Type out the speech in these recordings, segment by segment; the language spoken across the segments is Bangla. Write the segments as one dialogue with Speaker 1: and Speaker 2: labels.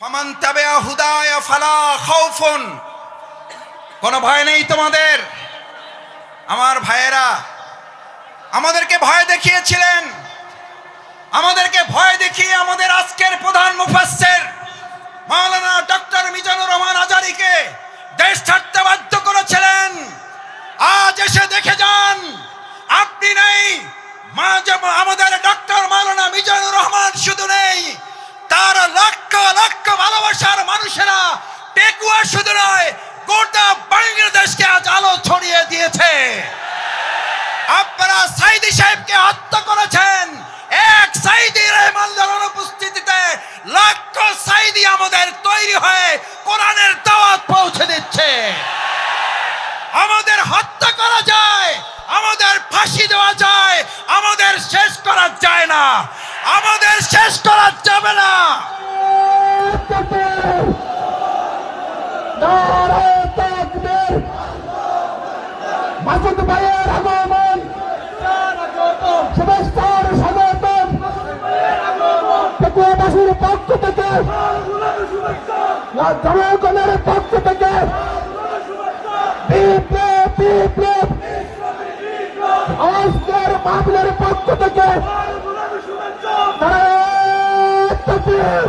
Speaker 1: ফামান তাবিআ হুদায়া ফালা খাউফুন, কোনো ভয় নেই তোমাদের। আমার ভাইয়েরা আমাদেরকে ভয় দেখিয়েছিলেন, আমাদেরকে ভয় দেখিয়ে আমাদের আজকের প্রধান মুফাসসির মাওলানা ডক্টর মিজানুর রহমান আজারীকে দেশ ছাড়তে বাধ্য করেছিলেন। আজ এসে দেখে যান, আপনি নেই, আমাদের ডক্টর মাওলানা মিজানুর রহমান শুধু নেই, তার লক্ষ লক্ষ ভালোবাসার মানুষেরা টেকুয়া শুধু নয়, গোটা বাংলাদেশকে আজ আলো ছড়িয়ে দিয়েছে। আপনারা সাইদি সাহেবকে হত্যা করেছেন, এক সাইদি রহমানের অনুপস্থিতিতে লক্ষ সাইদি আমাদের তৈরি হয়ে কোরআনের দাওয়াত পৌঁছে দিচ্ছে। আমাদের হত্যা করা যায়, আমাদের ফাঁসি দেওয়া যায়, আমাদের শেষ করা যায় না, আমাদের শেষ করা যাবে না।
Speaker 2: মাসুদ ভাইয়ের আগমন, শুভেচ্ছার স্বাগতম। টেকুয়াবাসীর পক্ষ থেকে, জনগণের পক্ষ থেকে বিপ্লব বিপ্লব, আজকের মাহফিলের পক্ষ থেকে নারায়ে তাকবীর।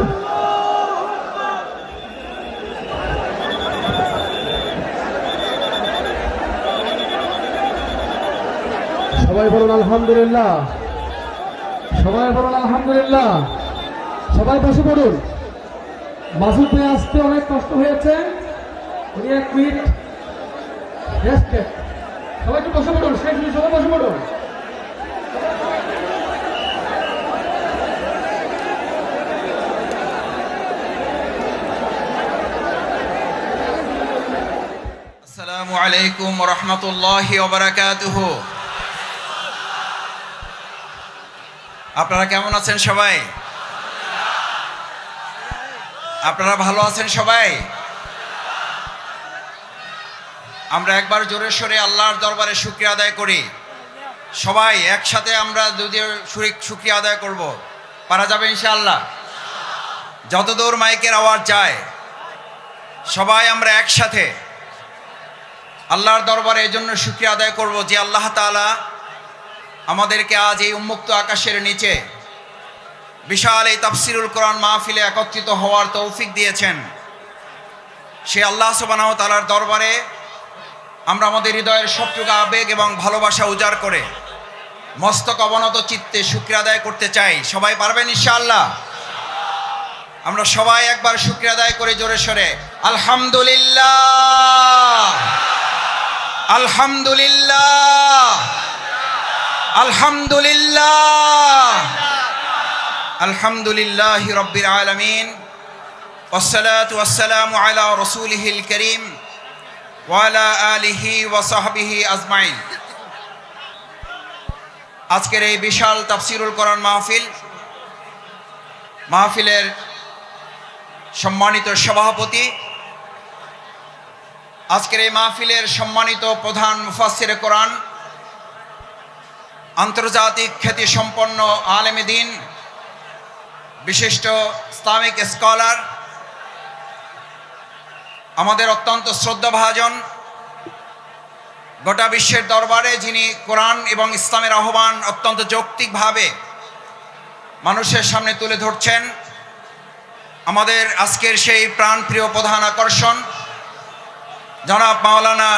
Speaker 2: সবাই বলুন আলহামদুলিল্লাহ, সবাই বলুন আলহামদুলিল্লাহ। সবাই বসে পড়ুন। মাসুদ ভাই আসতে অনেক কষ্ট হয়েছে, উনি 1 মিনিট রেস্ট। সবাই একটু বসে পড়ুন, সবাই বসে পড়ুন।
Speaker 1: আসসালামু আলাইকুম ওয়া রাহমাতুল্লাহি ওয়া বারাকাতুহু। আপনারা কেমন আছেন সবাই? আপনারা ভালো আছেন সবাই? আমরা একবার জোরে সোরে আল্লাহর দরবারে শুকরিয়া আদায় করি। সবাই একসাথে আমরা দুদিন শুকরিয়া আদায় করব। পারা যাবে ইনশাআল্লাহ? যতদূর মাইকের আওয়াজ যায় সবাই আমরা একসাথে আল্লাহর দরবারে এই জন্য শুকরিয়া আদায় করব যে আল্লাহ তাআলা আমাদেরকে আজ এই উন্মুক্ত আকাশের নিচে বিশাল এই তাফসিরুল কোরআন মাহফিলে একত্রিত হওয়ার তৌফিক দিয়েছেন। সে আল্লাহ সুবহানাহু ওয়া তাআলার দরবারে আমরা আমাদের হৃদয়ের সবটুকু আবেগ এবং ভালোবাসা উজাড় করে মস্তক অবনত চিত্তে শুকরিয়া আদায় করতে চাই। সবাই পারবেন ইনশাআল্লাহ? আমরা সবাই একবার শুকরিয়া আদায় করে জোরে সোরে আলহামদুলিল্লাহ, আলহামদুলিল্লাহ, আলহামদুলিল্লাহ, আলহামদুলিল্লাহি রাব্বিল আলামিন, ওয়াসসালাতু ওয়াসসালামু আলা রাসূলিহিল কারীম ওয়া আলা আলিহি ওয়া সাহবিহি আজমাইন। আজকের এই বিশাল তাফসিরুল কোরআন মাহফিলের সম্মানিত সভাপতি, আজকের এই মাহফিলের সম্মানিত প্রধান মুফাসসিরে কোরআন, আন্তর্জাতিক খ্যাতি সম্পন্ন আলেমে দ্বীন, বিশিষ্ট ইসলামিক স্কলার, আমাদের অত্যন্ত শ্রদ্ধাভাজন, গোটা বিশ্বের দরবারে যিনি কোরআন এবং ইসলামের আহ্বান অত্যন্ত যৌক্তিকভাবে মানুষের সামনে তুলে ধরছেন, আমাদের আজকের সেই প্রাণপ্রিয় প্রধান আকর্ষণ জনাব মাওলানা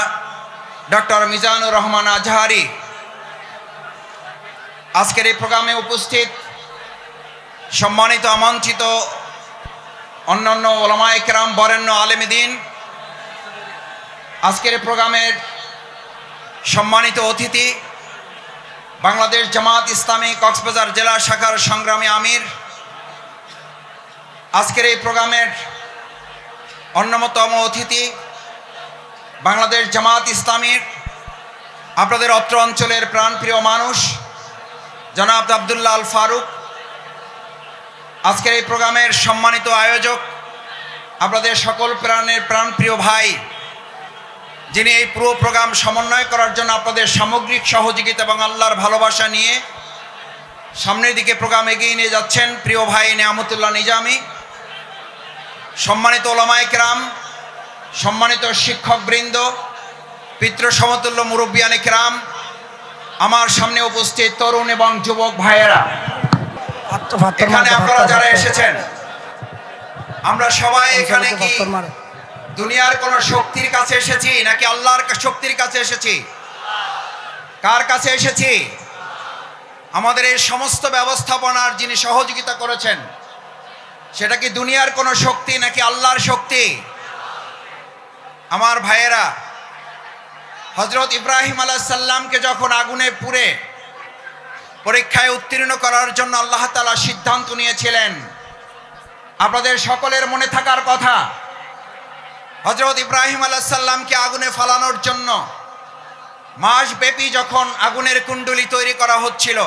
Speaker 1: ডক্টর মিজানুর রহমান আজহারী। আজকের এই প্রোগ্রামে উপস্থিত সম্মানিত আমন্ত্রিত অন্যান্য ওলামায়ে কেরাম, বরেণ্য আলেমে দ্বীন, আজকের এই প্রোগ্রামের সম্মানিত অতিথি বাংলাদেশ জামাত ইসলামী কক্সবাজার জেলা শাখার সংগ্রামী আমির, আজকের এই প্রোগ্রামের অন্যতম অতিথি বাংলাদেশ জামাত ইসলামীর আপনাদের অত্র অঞ্চলের প্রাণপ্রিয় মানুষ জনাব আব্দুল্লাহ আল ফারুক, আজকের এই প্রোগ্রামের সম্মানিত আয়োজক আপনাদের সকল প্রাণপ্রিয় ভাই, যিনি এই পুরো প্রোগ্রাম সমন্বয় করার জন্য আপনাদের সামগ্রিক সহযোগিতা এবং আল্লাহর ভালোবাসা নিয়ে সামনের দিকে প্রোগ্রাম এগিয়ে নিয়ে যাচ্ছেন, প্রিয় ভাই নিয়ামতুল্লাহ নিজামী। সম্মানিত ওলামায়ে কেরাম, সম্মানিত শিক্ষকবৃন্দ, পিতৃ সমতুল্য মুরব্বিয়ানে কেরাম, আমার সামনে উপস্থিত তরুণ এবং যুবক ভাইয়েরা, এখানে আপনারা যারা এসেছেন, আমরা সবাই এখানে কি দুনিয়ার কোন শক্তির কাছে এসেছি নাকি আল্লাহর শক্তির কাছে এসেছি? কার কাছে এসেছি? আমাদের এই সমস্ত ব্যবস্থাপনার যিনি সহযোগিতা করেছেন, সেটা কি দুনিয়ার কোন শক্তি নাকি আল্লাহর শক্তি? আমার ভাইয়েরা, হযরত ইব্রাহিম আলাইহিস সালামকে যখন আগুনে পুড়ে পরীক্ষায় উত্তীর্ণ করার জন্য আল্লাহ তাআলা সিদ্ধান্ত নিয়েছিলেন, আপনাদের সকলের মনে থাকার কথা, হযরত ইব্রাহিম আলাইহিস সালামকে আগুনে ফালানোর জন্য মাসব্যাপী যখন আগুনের কুণ্ডলী তৈরি করা হচ্ছিল,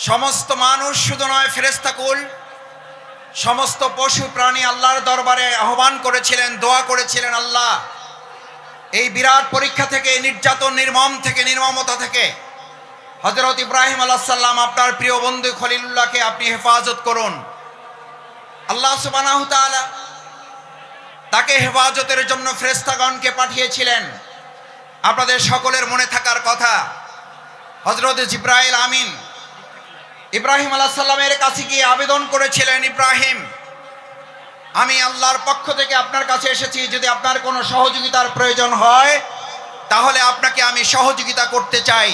Speaker 1: সমস্ত মানুষ শুধু নয়, ফেরেশতাকুল, সমস্ত পশু প্রাণী আল্লাহর দরবারে আহ্বান করেছিলেন, দোয়া করেছিলেন, আল্লাহ এই বিরাট পরীক্ষা থেকে, নির্যাতন, নির্মমতা থেকে হযরত ইব্রাহিম আলাইহিস সালাম আপনার প্রিয় বন্ধু খলিলুল্লাহকে আপনি হেফাজত করুন। আল্লাহ সুবহানাহু ওয়া তাআলা তাকে হেফাজতের জন্য ফেরেশতাগণকে পাঠিয়েছিলেন। আপনাদের সকলের মনে থাকার কথা, হযরত জিবরাইল আমিন ইব্রাহিম আলাইহিস সালামের কাছে গিয়ে আবেদন করেছিলেন, ইব্রাহিম, আমি আল্লাহর পক্ষ থেকে আপনার কাছে এসেছি, যদি আপনার কোনো সহযোগিতার প্রয়োজন হয় তাহলে আপনাকে আমি সহযোগিতা করতে চাই।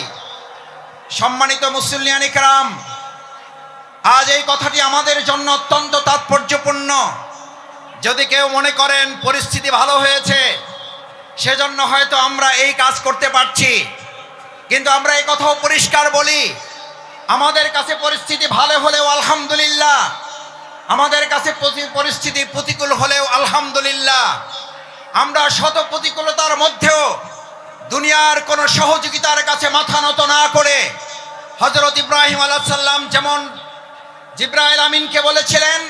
Speaker 1: সম্মানিত মুসল্লিয়ানে কেরাম, আজ এই কথাটি আমাদের জন্য অত্যন্ত তাৎপর্যপূর্ণ। যদি কেউ মনে করেন পরিস্থিতি ভালো হয়েছে সেজন্য হয়তো আমরা এই কাজ করতে পারছি, কিন্তু আমরা এই কথাও পরিষ্কার বলি, আমাদের কাছে পরিস্থিতি ভালো হলেও আলহামদুলিল্লাহ, আমাদের কাছে পরিস্থিতি প্রতিকূল হলেও আলহামদুলিল্লাহ, আমরা শত প্রতিকূলতার মধ্যেও দুনিয়ার কোনো সহযোগিতার কাছে মাথা নত না করে হযরত ইব্রাহিম আলাইহিস সালাম যেমন জিবরাইল আমিনকে বলেছিলেন,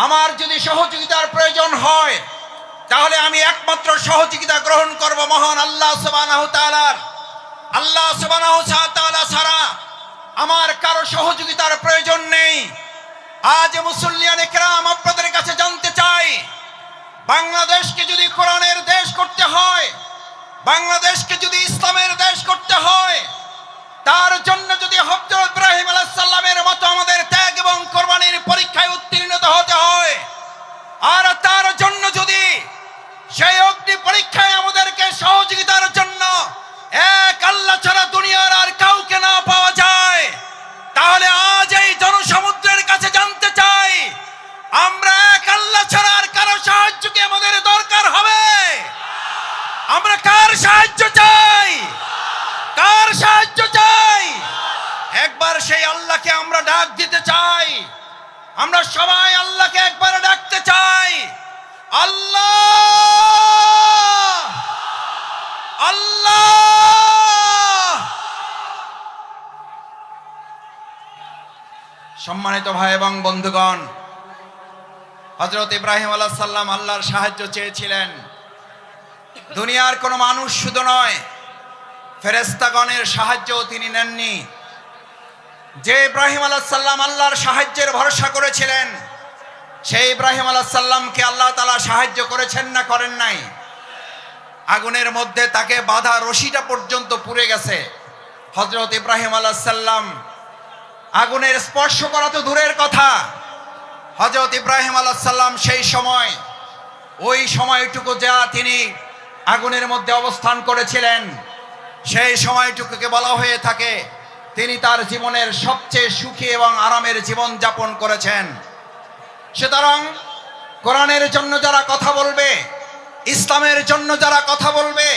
Speaker 1: আমার যদি সহযোগিতার প্রয়োজন হয় তাহলে আমি একমাত্র সহযোগিতা গ্রহণ করব মহান আল্লাহ সুবহানাহু ওয়া তাআলার। আল্লাহ সুবহানাহু ওয়া তাআলা ছাড়া আমার কারো সহযোগিতার প্রয়োজন নেই। আজ মুসল্লিয়ানে কেরাম, আপনাদের কাছে জানতে চাই, বাংলাদেশকে যদি কোরআনের দেশ করতে হয়, বাংলাদেশকে যদি ইসলামের দেশ করতে হয়, তার জন্য যদি হযরত ইব্রাহিম আলাইহিস সালামের মতো আমাদের ত্যাগ এবং কোরবানির পরীক্ষায় উত্তীর্ণ হতে হয়, আর তার জন্য যদি সেই অগ্নি পরীক্ষায় আমাদেরকে সহযোগিতার জন্য এক আল্লাহ ছাড়া দুনিয়ার আর কাউকে না পাওয়া যায়, তাহলে আজ এই জনসমুদ্রের কাছে জানতে চাই, আমরা এক আল্লাহ ছাড়া আর কারো সাহায্য কি আমাদের দরকার হবে? আমরা কার সাহায্য চাই? কার সাহায্য চাই? একবার সেই আল্লাহকে আমরা ডাক দিতে চাই। আমরা সবাই আল্লাহকে একবার ডাকতে চাই, আল্লাহ আল্লাহ। সম্মানিত ভাই এবং বন্ধুগণ, হযরত ইব্রাহিম আলাইহিস সালাম আল্লাহর সাহায্য চেয়েছিলেন। দুনিয়ার কোনো মানুষ শুধু নয়, ফেরেশতাগণের সাহায্যও তিনি নেননি। যে ইব্রাহিম আলাইহিস সালাম আল্লাহর সাহায্যের ভরসা করেছিলেন, সেই ইব্রাহিম আলাইহিস সালামকে আল্লাহ তাআলা সাহায্য করেছেন না করেন নাই? আগুনের মধ্যে তাকে বাঁধা রশিটা পর্যন্ত পুড়ে গেছে। হযরত ইব্রাহিম আলাইহিস সালাম আগুনের স্পর্শ করা তো দূরের কথা, হযরত ইব্রাহিম আলাইহিস সালাম সেই সময়, ওই সময়টুকু যা তিনি আগুনের মধ্যে অবস্থান করেছিলেন, সেই সময়টুকুকে বলা হয়ে থাকে তিনি তার জীবনের সবচেয়ে সুখী এবং আরামের জীবন যাপন করেছেন। সুতরাং কোরআনের জন্য যারা কথা বলবে, ইসলামের জন্য যারা কথা বলবে,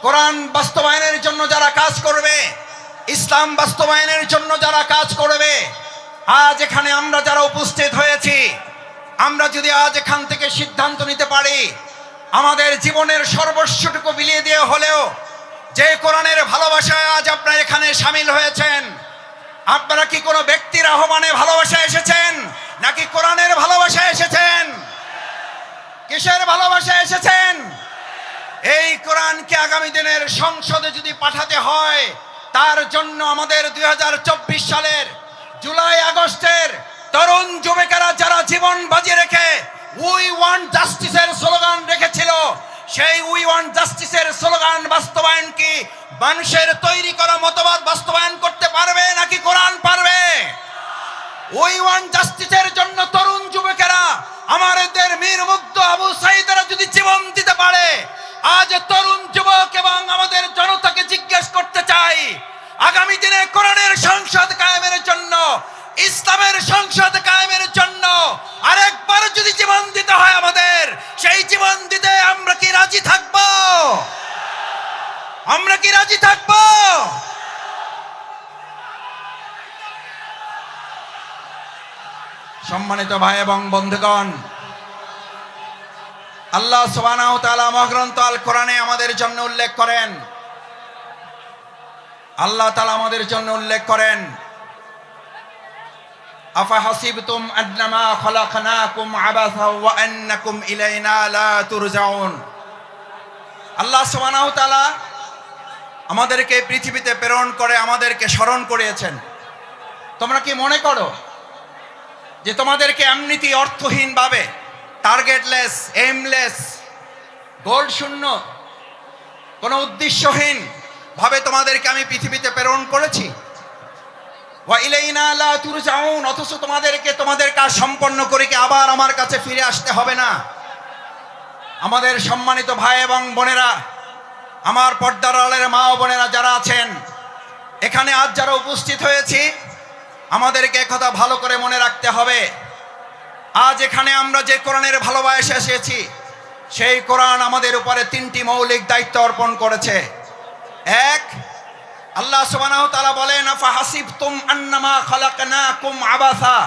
Speaker 1: কোরআন বাস্তবায়নের জন্য যারা কাজ করবে, ইসলাম বাস্তবায়নের জন্য যারা কাজ করবে, আজ এখানে আমরা যারা উপস্থিত হয়েছি, আমরা যদি আজ এখান থেকে সিদ্ধান্ত নিতে পারি, আমাদের জীবনের সর্বস্বটুকু বিলিয়ে দিয়ে হলেও যে কোরআনের ভালোবাসায় আজ আপনারা এখানে শামিল হয়েছেন, আপনারা কি কোনো ব্যক্তির আহ্বানে ভালোবাসায় এসেছেন নাকি কোরআনের ভালোবাসায় এসেছেন? কিসের ভালোবাসায় এসেছেন? এই কোরআনকে আগামী দিনের সংসদে যদি পাঠাতে হয়, তার জন্য আমাদের 2024 সালের জুলাই আগস্টের তরুণ যুবকেরা যারা জীবন বাজি সেই উই ওয়ান্ট জাস্টিসের স্লোগান বাস্তবায়ন কি মানুষের তৈরি করা মতবাদ বাস্তবায়ন করতে পারবে নাকি কোরআন পারবে? উই ওয়ান্ট জাস্টিসের জন্য তরুণ যুবকেরা আমাদের মীর মুগ্ধ আবু সাঈদরা যদি জীবন দিতে পারে, আজ তরুণ যুবক এবং আমাদের জনতাকে জিজ্ঞেস করতে চাই, আগামী দিনে কোরআনের সংসদ কায়েমের জন্য, ইসলামের সংসদ কায়েমের জন্য আরেকবার যদি জীবন দিতে হয় আমাদের, সেই জীবন দিতে আমরা কি রাজি থাকব? আমরা কি রাজি থাকব? সম্মানিত ভাই এবং বন্ধুগণ, আল্লাহ সুবহানাহু ওয়া তাআলা মহাগ্রন্থ আল কোরআনে আমাদের জন্য উল্লেখ করেন, আল্লাহ তাআলা আমাদের জন্য উল্লেখ করেন, আফা হাসিবতুম আন্নামা খলাকনাকুম আবাসা ওয়া আন্নাকুম ইলাইনা লা তুরজাউন। আল্লাহ সুবহানাহু ওয়া তাআলা আমাদেরকে পৃথিবীতে প্রেরণ করে আমাদেরকে স্মরণ করিয়েছেন। তোমরা কি মনে করো যে তোমাদেরকে এমনিতে অর্থহীন ভাবে, টার্গেটলেস, এইমলেস, গোল শূন্য, কোনো উদ্দেশ্যহীন ভাবে তোমাদেরকে আমি পৃথিবীতে প্রেরণ করেছি? ওয়া ইলাইনা লা তুরজাউন, অথচ তোমাদেরকে তোমাদের কাজ সম্পন্ন করে কি আবার আমার কাছে ফিরে আসতে হবে না? আমাদের সম্মানিত ভাই এবং বোনেরা, আমার পর্দার আড়ালের মা ও বোনেরা যারা আছেন এখানে, আজ যারা উপস্থিত হয়েছি, আমাদেরকে একথা ভালো করে মনে রাখতে হবে, আজ এখানে আমরা যে কোরআনের ভালোবাসা এসেছি, সেই কোরআন আমাদের উপরে তিনটি মৌলিক দায়িত্ব অর্পণ করেছে। এক, আল্লাহ সুবহানাহু ওয়া তাআলা বলেন, আফা হাসিবতুম আন্নামা খলাকনাকুম আবাসা,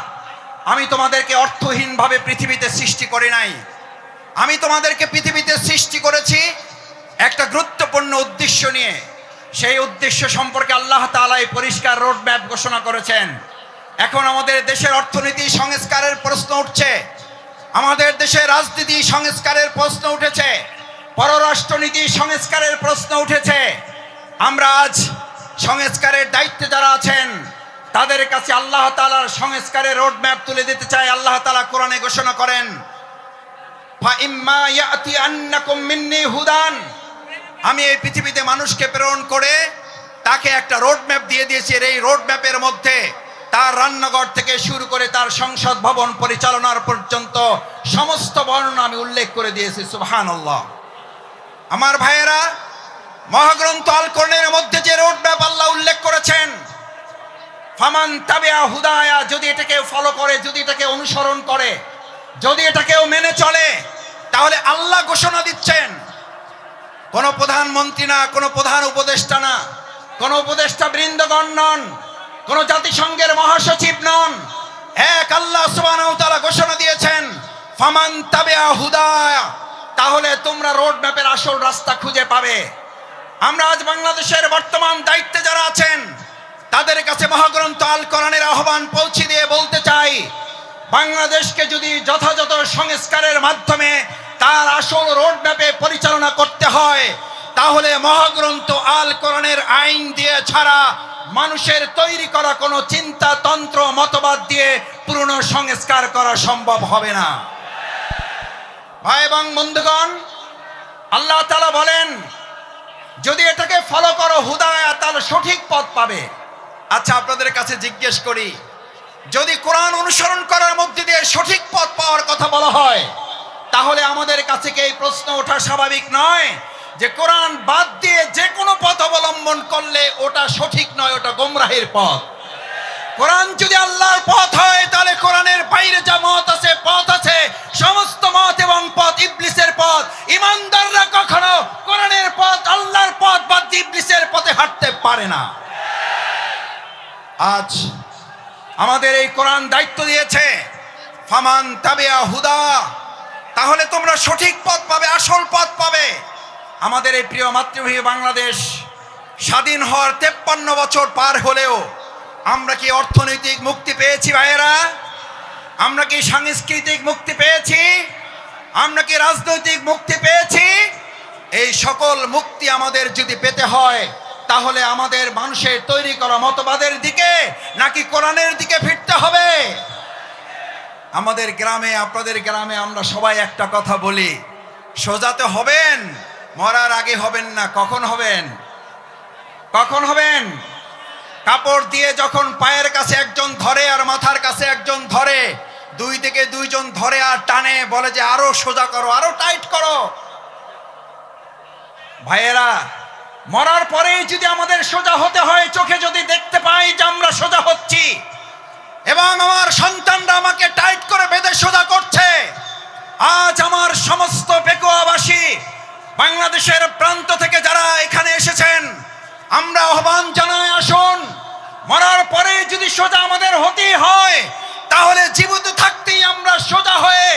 Speaker 1: আমি তোমাদেরকে অর্থহীন ভাবে পৃথিবীতে সৃষ্টি করি নাই, আমি তোমাদেরকে পৃথিবীতে সৃষ্টি করেছি একটা গুরুত্বপূর্ণ উদ্দেশ্য নিয়ে। সেই উদ্দেশ্য সম্পর্কে আল্লাহ তাআলা এই পরিষ্কার রোড ম্যাপ ঘোষণা করেছেন। এখন আমাদের দেশের অর্থনীতি সংস্কারের প্রশ্ন উঠছে, আমাদের দেশের রাজনীতি সংস্কারের প্রশ্ন উঠেছে, পররাষ্ট্রনীতি সংস্কারের প্রশ্ন উঠেছে। আমরা আজ সংস্কারের দায়িত্বে যারা আছেন তাদের কাছে আল্লাহ তাআলার সংস্কারের রোড ম্যাপ তুলে দিতে চাই। আল্লাহ তাআলা কোরআনে ঘোষণা করেন, ফাইম্মা ইয়াতিয়ান্নাকুম মিন্নি হুদান, আমি এই পৃথিবীতে মানুষকে প্রেরণ করে তাকে একটা রোড ম্যাপ দিয়ে দিয়েছি। এই রোড ম্যাপের মধ্যে তার রান্নাঘর থেকে শুরু করে তার সংসদ ভবন পরিচালনার পর্যন্ত সমস্ত বর্ণনা আমি উল্লেখ করে দিয়েছি। সুবহানাল্লাহ। আমার ভাইয়েরা, মহাগ্রন্থ আল কোরআনের মধ্যে যে রোড ম্যাপ আল্লাহ উল্লেখ করেছেন, ফামান তাবিআ হুদায়া, যদি এটাকে ফলো করে, যদি এটাকে অনুসরণ করে, যদি এটাকেও মেনে চলে, তাহলে আল্লাহ ঘোষণা দিচ্ছেন, কোন প্রধানমন্ত্রী না, কোন প্রধান উপদেষ্টা না, কোন উপদেষ্টা বৃন্দগণ নন, কোন জাতিসংঘের মহাসচিব নন, এক আল্লাহ সুবহানাহু ওয়া তাআলা ঘোষণা দিয়েছেন, ফামান তাবিআ হুদায়া, তাহলে তোমরা রোড ম্যাপের আসল রাস্তা খুঁজে পাবে। আমরা আজ বাংলাদেশের বর্তমান দায়িত্বে যারা আছেন তাদের কাছে মহাগ্রন্থ আল কোরআনের আহ্বান পৌঁছে দিয়ে বলতে চাই, বাংলাদেশকে যদি যথাযথ সংস্কারের মাধ্যমে তার আসল রোড ম্যাপে পরিচালনা করতে হয়, তাহলে মহাগ্রন্থ আল কোরআনের আইন দিয়ে ছাড়া মানুষের তৈরি করা কোনো চিন্তা, তন্ত্র, মতবাদ দিয়ে পুরনো সংস্কার করা সম্ভব হবে না। ভাই এবং বন্ধুগণ, আল্লাহ তাআলা বলেন, যদি এটাকে ফলো করো হুদায়া, তাহলে সঠিক পথ পাবে। আচ্ছা, আপনাদের কাছে জিজ্ঞেস করি, যদি কোরআন অনুসরণ করার মধ্যে দিয়ে সঠিক পথ পাওয়ার কথা বলা হয়, তাহলে আমাদের কাছে কি এই প্রশ্ন ওঠা স্বাভাবিক নয় যে কোরআন বাদ দিয়ে যে কোনো পথ অবলম্বন করলে ওটা সঠিক নয়, ওটা গোমরাহির পথ? কোরআন যদি আল্লাহর পথ হয়, তাহলে কোরআনের বাইরে যা মত আছে, পথ আছে, সমস্ত মত এবং পথ ইবলিসের পথ। ইমানদাররা কখনো কোরআনের পথ, আল্লাহর পথ বাদ দিয়ে ইবলিসের পথে হাঁটতে পারে না। আজ আমাদের এই কোরআন দায়িত্ব দিয়েছে, ফামান তাবিআ হুদা, তাহলে তোমরা সঠিক পথ পাবে, আসল পথ পাবে। আমাদের এই প্রিয় মাতৃভূমি বাংলাদেশ স্বাধীন হওয়ার 53 বছর পার হলেও আমরা কি অর্থনৈতিক মুক্তি পেয়েছি ভাইয়েরা? আমরা কি সাংস্কৃতিক মুক্তি পেয়েছি? আমরা কি রাজনৈতিক মুক্তি পেয়েছি? এই সকল মুক্তি আমাদের যদি পেতে হয়, তাহলে আমাদের মানুষের তৈরি করা মতবাদের দিকে নাকি কোরআনের দিকে ফিরতে হবে? আমাদের গ্রামে, আপনাদের গ্রামে আমরা সবাই একটা কথা বলি, সোজাতে হবেন, মরার আগে হবেন না। কখন হবেন? কখন হবেন? কাপড় দিয়ে যখন পায়ের কাছে একজন ধরে আর মাথার কাছে একজন ধরে, দুই থেকে দুইজন ধরে আর টানে, বলে যে আরো সোজা করো, আরো টাইট করো। ভাইয়েরা, মরার পরেই যদি আমাদের সোজা হতে হয়, চোখে যদি দেখতে পাই যে আমরা সোজা হচ্ছি এবং আমার সন্তানরা আমাকে টাইট করে বেঁধে সোজা করছে, আজ আমার সমস্ত পেকুয়াবাসী, বাংলাদেশের প্রান্ত থেকে যারা এখানে এসেছেন, আমরা আহ্বান জানাই, আসুন, মরার পরে যদি সোজা আমাদের হতেই হয়, তাহলে জীবিত থাকতেই আমরা সোজা হয়ে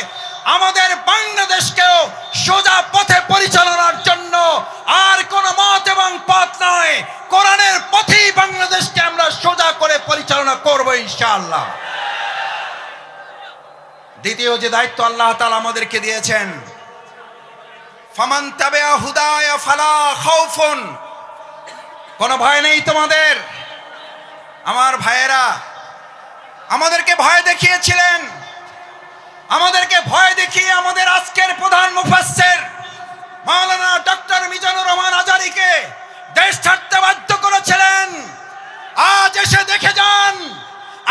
Speaker 1: আমাদের বাংলাদেশকেও সোজা পথে পরিচালনার জন্য আর কোন মত এবং পথ নয়, কোরআনের পথেই বাংলাদেশকে আমরা সোজা করে পরিচালনা করব ইনশাআল্লাহ। দ্বিতীয় যে দায়িত্ব আল্লাহ তাআলা আমাদেরকে দিয়েছেন, ফামান তাবিআ হুদায়া ফালা খাউফুন, কোনো ভয় নেই তোমাদের। আমার ভাইয়েরা, আমাদেরকে ভয় দেখিয়েছিলেন, আমাদেরকে ভয় দেখিয়ে আমাদের আজকের প্রধান মুফাসসির মাওলানা ডক্টর মিজানুর রহমান আজারীকে দেশ ছাড়তে বাধ্য করেছিলেন। আজ এসে দেখে যান,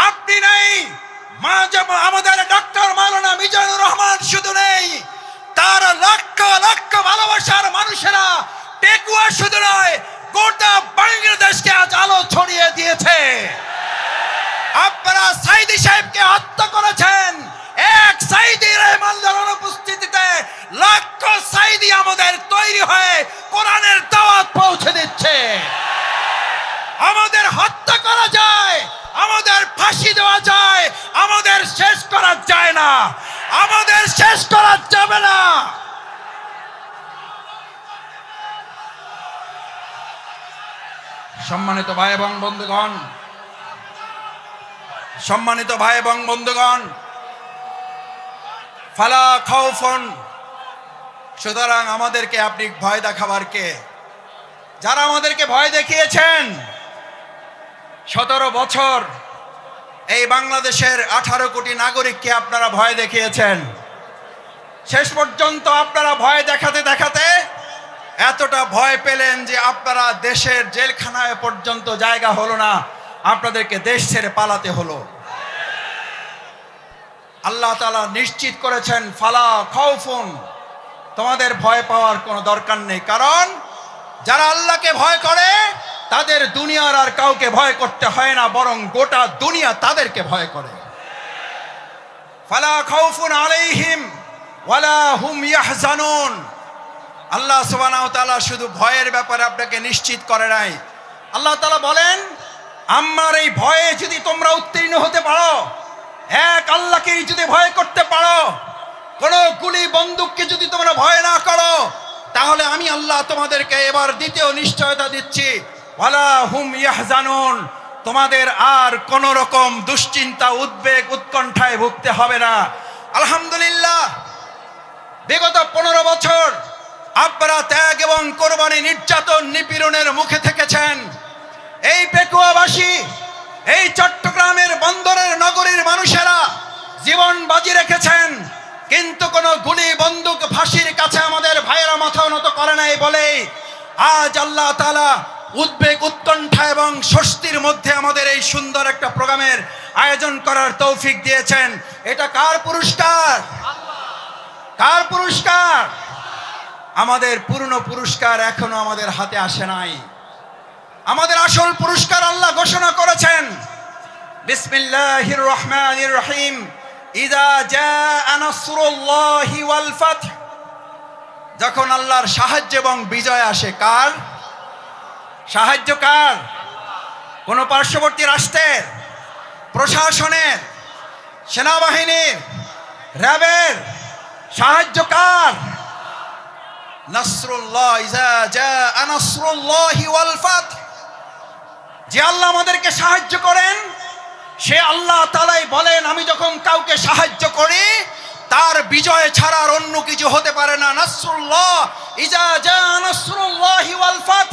Speaker 1: আপনি নেই, আমাদের ডক্টর মাওলানা মিজানুর রহমান শুধু নেই, তার লক্ষ লক্ষ ভালোবাসার মানুষেরা পেকুয়া শুধু নয়, গোটা বাংলাদেশকে আজ আলো ছড়িয়ে দিয়েছে। আপনারা সাইদি সাহেবকে হত্যা করেছেন, এক সাইদি রহমানের অনুপস্থিতিতে লক্ষ সাইদি আমাদের তৈরি হয়ে কোরআনের দাওয়াত পৌঁছে দিচ্ছে। আমাদের হত্যা করা যায়, আমাদের ফাঁসি দেওয়া যায়, আমাদের শেষ করা যায় না, আমাদের শেষ করা যাবে না। সম্মানিত ভাই এবং বন্ধুগণ, সম্মানিত ভাই এবং বন্ধুগণ, ফালা খাউফুন, সুতরাং আমাদেরকে আপনি ভয় দেখাবার কে? যারা আমাদেরকে ভয় দেখিয়েছেন, 17 বছর এই বাংলাদেশের 18 কোটি নাগরিককে আপনারা ভয় দেখিয়েছেন। শেষ পর্যন্ত আপনারা ভয় দেখাতে দেখাতে এতটা ভয় পেলেন যে আপনারা দেশের জেলখানায় পর্যন্ত জায়গা হলো না, আপনাদেরকে দেশ ছেড়ে পালাতে হলো। আল্লাহ তাআলা নিশ্চিত করেছেন, ফালা খাউফুন, তোমাদের ভয় পাওয়ার কোনো দরকার নেই, কারণ যারা আল্লাহকে ভয় করে তাদের দুনিয়ার আর কাউকে ভয় করতে হয় না, বরং গোটা দুনিয়া তাদেরকে ভয় করে। ফালা খাউফুন আলাইহিম ওয়ালা হুম ইয়াহজানুন। আল্লাহ সুবহানাহু ওয়া তাআলা শুধু ভয়ের ব্যাপারে আপনাকে নিশ্চিত করে নাই, আল্লাহ তাআলা বলেন, আমার এই ভয়ে যদি তোমরা উত্তীর্ণ হতে পারো, এক আল্লাহকেই যদি ভয় করতে পারো, কোন গুলি বন্দুককে যদি তোমরা ভয় না করো, তাহলে আমি আল্লাহ তোমাদেরকে এবার দ্বিতীয় নিশ্চয়তা দিচ্ছি, ওয়ালা হুম ইয়াহজানুন, তোমাদের আর কোন রকম দুশ্চিন্তা, উদ্বেগ, উৎকণ্ঠায় ভুগতে হবে না। আলহামদুলিল্লাহ, বিগত 15 বছর আপনারা ত্যাগ এবং কোরবানি, নির্যাতন, নিপীড়নের মুখে থেকেছেন। এই পেকুয়াবাসী, এই চট্টগ্রামের বন্দরের নগরীর মানুষেরা জীবন বাজি রেখেছেন, কিন্তু কোনো গুলি বন্দুক ফাঁসির কাছে আমাদের ভাইয়েরা মাথা নত করে নাই বলে আজ আল্লাহ তাআলা উদ্বেগ, উৎকণ্ঠা এবং স্বস্তির মধ্যে আমাদের এই সুন্দর একটা প্রোগ্রামের আয়োজন করার তৌফিক দিয়েছেন। এটা কার পুরস্কার? কার পুরস্কার? আমাদের পূর্ণ পুরস্কার এখনো আমাদের হাতে আসে নাই। আমাদের আসল পুরস্কার আল্লাহ ঘোষণা করেছেন, বিসমিল্লাহির রহমানির রহিম, ইযা জাআ নাসরুল্লাহি ওয়াল ফাth। যখন আল্লাহর সাহায্য এবং বিজয় আসে, কার সাহায্য? কার? কোন পার্শ্ববর্তী রাষ্ট্রের, প্রশাসনের, সেনাবাহিনীর, র্যাবের সাহায্য কার? নাসরুল্লাহ, ইযা জাআ নাসরুল্লাহি ওয়াল ফাth। যে আল্লাহ আমাদেরকে সাহায্য করেন, সে আল্লাহ তাআলাই বলেন, আমি যখন কাউকে সাহায্য করি তার বিজয় ছাড়া আর অন্য কিছু হতে পারে না। নাসরুল্লাহ, ইযা জাআ নাসরুল্লাহি ওয়াল ফাth,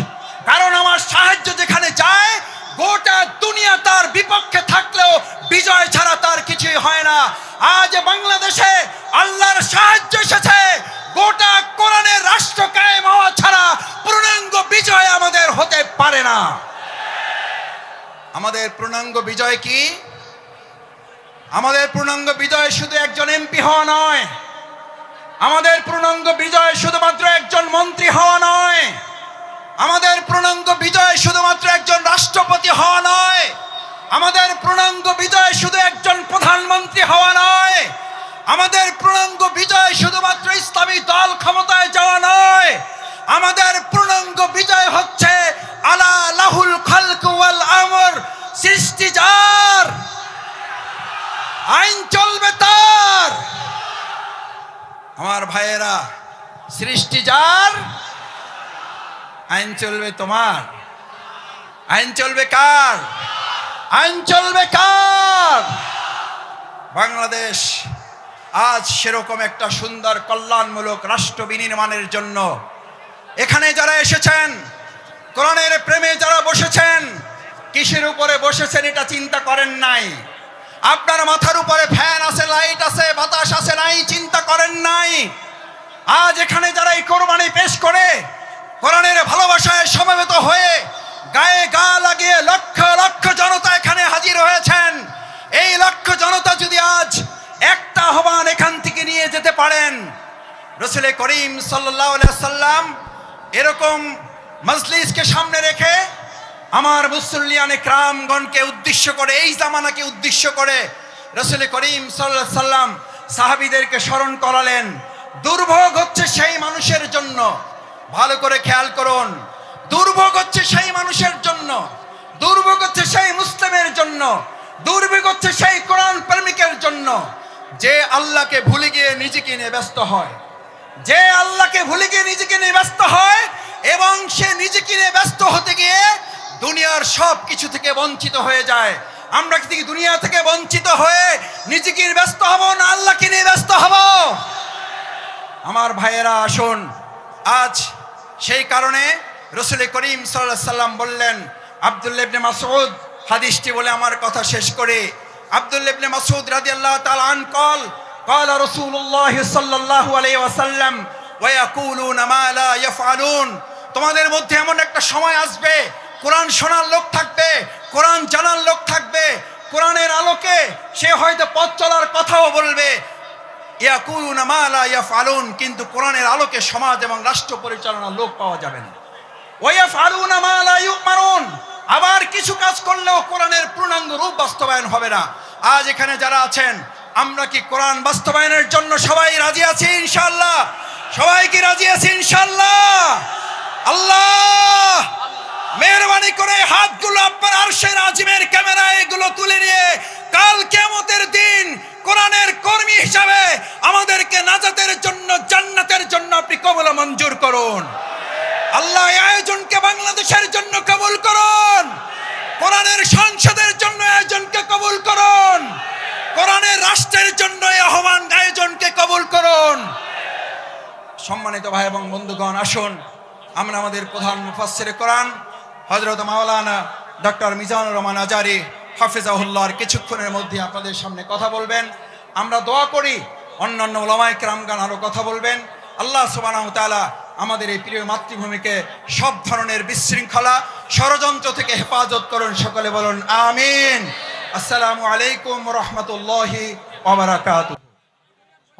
Speaker 1: কারণ আমার সাহায্য যেখানে যায়, গোটা দুনিয়া তার বিপক্ষে থাকলেও বিজয় ছাড়া তার কিছুই হয় না। আজ বাংলাদেশে আল্লাহর সাহায্য এসেছে, গোটা আমাদের পূর্ণাঙ্গ বিজয় কি? আমাদের পূর্ণাঙ্গ বিজয় শুধু একজন এমপি হওয়া নয়, আমাদের পূর্ণাঙ্গ বিজয় শুধুমাত্র একজন মন্ত্রী হওয়া নয়, আমাদের পূর্ণাঙ্গ বিজয় শুধুমাত্র একজন রাষ্ট্রপতি হওয়া নয়, আমাদের পূর্ণাঙ্গ বিজয় শুধু একজন প্রধানমন্ত্রী হওয়া নয়, আমাদের পূর্ণাঙ্গ বিজয় শুধুমাত্র ইসলামী দল ক্ষমতায় যাওয়া নয়, আমাদের পূর্ণাঙ্গ বিজয় হচ্ছে আলা লাহুল খালক ওয়াল আমর, সৃষ্টি যার, আইন চলবে তার। আমার ভাইয়েরা, সৃষ্টি যার, আইন চলবে তোমার। আইন চলবে কার? আইন চলবে কার? বাংলাদেশ আজ সেরকম একটা সুন্দর কল্যাণমূলক রাষ্ট্র বিনির্মাণের জন্য এখানে যারা এসেছেন, কোরআনের প্রেমে যারা বসেছেন, কিসের উপরে বসেছেন এটা চিন্তা করেন নাই। আপনার মাথার উপরে ফ্যান আছে, লাইট আছে, বাতাস আছে, নাই চিন্তা করেন নাই। আজ এখানে যারা এই কোরবানি পেশ করে কোরআনের ভালোবাসায় সমবেত হয়ে গায়ে গা লাগিয়ে লক্ষ লক্ষ জনতা এখানে হাজির হয়েছেন, এই লক্ষ জনতা যদি আজ একটা আহ্বান এখান থেকে নিয়ে যেতে পারেন, রাসূল করিম সাল্লাল্লাহু আলাইহি সাল্লাম এরকম মজলিসকে সামনে রেখে আমার মুসল্লিয়ানে কিরামগণকে উদ্দেশ্য করে, এই জামানাকে উদ্দেশ্য করে রাসূল করিম সাল্লাল্লাহু আলাইহি সাল্লাম সাহাবীদেরকে স্মরণ করালেন। দুর্ভোগ হচ্ছে সেই মানুষের জন্য, ভালো করে খেয়াল করুন, দুর্ভোগ হচ্ছে সেই মানুষের জন্য, দুর্ভোগ হচ্ছে সেই মুসলিমের জন্য, দুর্ভোগ হচ্ছে সেই কোরআন প্রেমিকের জন্য যে আল্লাহকে ভুলে গিয়ে নিজেকে নিয়ে ব্যস্ত হয়, যে আল্লাহকে ভুলে গিয়ে নিজেকে নিয়ে ব্যস্ত হয় এবং সে নিজেকে নিয়ে ব্যস্ত হতে গিয়ে দুনিয়ার সব কিছু থেকে বঞ্চিত হয়ে যায়। আমরা কি দুনিয়া থেকে বঞ্চিত হয়ে নিজেকে নিয়ে ব্যস্ত হব না আল্লাহকে নিয়ে ব্যস্ত হব? আমার ভাইয়েরা আসুন, আজ সেই কারণে রাসূল করিম সাল্লাল্লাহু আলাইহি সাল্লাম বললেন, আব্দুল্লাহ ইবনে মাসউদ হাদিসটি বলে আমার কথা শেষ করে, আব্দুল্লাহ ইবনে মাসউদ রাদিয়াল্লাহু তাআলা আন قال قال رسول الله صلى الله عليه وسلم ويقولون ما لا يفعلون। তোমাদের মধ্যে এমন একটা সময় আসবে, কোরআন শোনার লোক থাকবে, কোরআন জানার লোক থাকবে, কোরআনের আলোকে সে হয়তো পথ চলার কথাও বলবে, ইয়াকুলুনা মা লা ইয়াফআলুন, কিন্তু কোরআনের আলোকে সমাজ এবং রাষ্ট্র পরিচালনার লোক পাওয়া যাবে না। ওয়া ইয়াফআলুনা মা লা ইউমারুন, আবার কিছু কাজ করলেও কোরআনের পূর্ণাঙ্গ রূপ বাস্তবায়ন হবে না। আজ এখানে যারা আছেন, আমরা কি কোরআন বাস্তবায়নের জন্য সবাই রাজি আছি ইনশাআল্লাহ? সবাই কি রাজি আছি ইনশাআল্লাহ? আল্লাহ মেহেরবানি করে হাতগুলো আপনার আরশের আজিমের ক্যামেরায় এগুলো তুলে নিয়ে কাল কিয়ামতের দিন কোরআনের কর্মী হিসাবে আমাদেরকে নাজাতের জন্য, জান্নাতের জন্য আপনি কবুল মঞ্জুর করুন। আল্লাহ এই আয়োজনকে বাংলাদেশের জন্য কবুল করুন, কোরআনের সংসদের জন্য আয়োজনকে কবুল করুন, কোরআনের রাষ্ট্রের জন্য এই আহ্বান আয়োজনকে কবুল করুন। সম্মানিত ভাই এবং বন্ধুগণ, আসুন আমরা আমাদের প্রধান মুফাসসিরে কোরআন হযরত মাওলানা ডক্টর মিজানুর রহমান আজারি হাফিজাহুল্লাহর কিছুক্ষণের মধ্যে আপনাদের সামনে কথা বলবেন। আমরা দোয়া করি অন্যান্য উলামায়ে কেরামগণ আরো কথা বলবেন। আল্লাহ সুবহানাহু ওয়া তাআলা আমাদের এই প্রিয় মাতৃভূমিকে সব ধরনের বিশৃঙ্খলা ষড়যন্ত্র থেকে হেফাজত করুন। সকলে বলুন আমিন। আসসালামু আলাইকুম ওয়া রাহমাতুল্লাহি ওয়া বারাকাতুহু।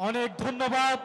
Speaker 2: অনেক ধন্যবাদ।